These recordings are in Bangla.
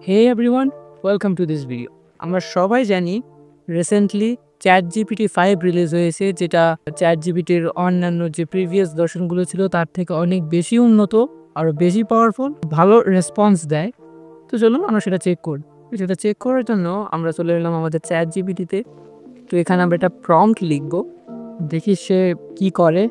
Hey everyone, welcome to this video. আমরা সবাই জানি রিসেন্টলি ChatGPT 5 রিলিজ হয়েছে, যেটা ChatGPTর অন্যান্য যে প্রিভিয়াস ভার্সনগুলো ছিল তার থেকে অনেক বেশি উন্নত, আরও বেশি পাওয়ারফুল, ভালো রেসপন্স দেয়। তো চলুন আমরা সেটা চেক করি। সেটা চেক করার জন্য আমরা চলে এলাম আমাদের ChatGPTতে। তো এখানে আমরা একটা প্রম্পট লিখব, দেখি সে কি করে।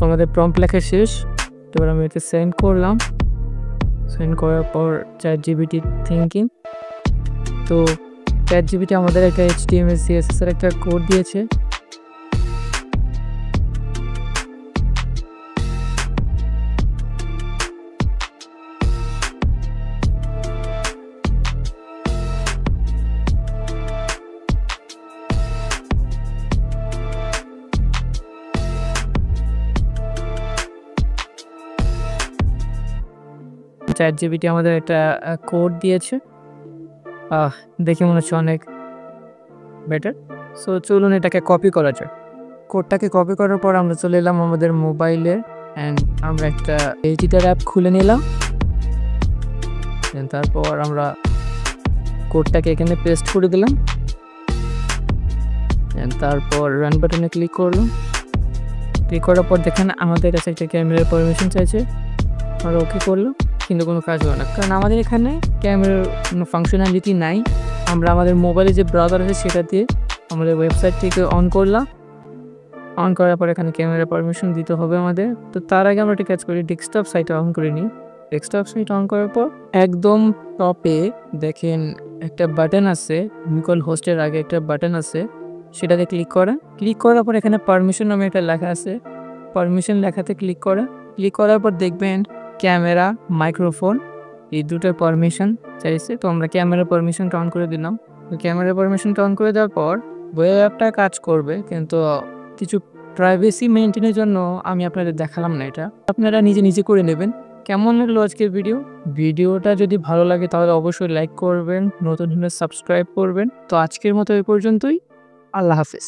আমাদের প্রম্পট লেখা শেষ। এবার আমি এটা সেন্ড করলাম। সেন্ড করার পর ChatGPT থিঙ্কিং। তো ChatGPT আমাদের একটা HTML CSS এর একটা কোড দিয়েছে। ChatGPT আমাদের একটা কোড দিয়েছে, দেখে মনে হচ্ছে অনেক বেটার। সো চলুন এটাকে কপি করা যায়। কোডটাকে কপি করার পর আমরা চলে এলাম আমাদের মোবাইলে, অ্যান্ড আমরা একটা এডিটর অ্যাপ খুলে নিলাম। তারপর আমরা কোডটাকে এখানে পেস্ট করে দিলাম, তারপর রান বাটনে ক্লিক করলাম। ক্লিক করার পর দেখেন আমাদের কাছে একটা ক্যামেরার পারমিশন চাইছে। আমরা ওকে করলাম, কিন্তু কোনো কাজ হলো না, কারণ আমাদের এখানে ক্যামেরার কোনো ফাংশনালিটি নাই। আমরা আমাদের মোবাইলে যে ব্রাউজার আছে সেটা দিয়ে আমাদের ওয়েবসাইটটিকে অন করলাম। অন করার পর এখানে ক্যামেরা পারমিশন দিতে হবে আমাদের। তো তার আগে আমরা একটা কাজ করি, ডেস্কটপ সাইটে অন করে নিই। ডেস্কটপ সাইট অন করার পর একদম টপে দেখেন একটা বাটন আছে, লোকাল হোস্টের আগে একটা বাটন আছে, সেটাতে ক্লিক করা। ক্লিক করার পর এখানে পারমিশন নামে একটা লেখা আছে, পারমিশন লেখাতে ক্লিক করা। ক্লিক করার পর দেখবেন ক্যামেরা, মাইক্রোফোন, এই দুটোর পারমিশন চাইছে। তো আমরা ক্যামেরা পারমিশনটা অন করে দিলাম। তো ক্যামেরা পারমিশনটা অন করে দেওয়ার পর ওয়েব অ্যাপটা কাজ করবে, কিন্তু কিছু প্রাইভেসি মেনটেনের জন্য আমি আপনাদের দেখালাম না, এটা আপনারা নিজে নিজে করে নেবেন। কেমন লাগলো আজকের ভিডিওটা যদি ভালো লাগে তাহলে অবশ্যই লাইক করবেন, নতুন হলে সাবস্ক্রাইব করবেন। তো আজকের মতো এই পর্যন্তই। আল্লাহ হাফেজ।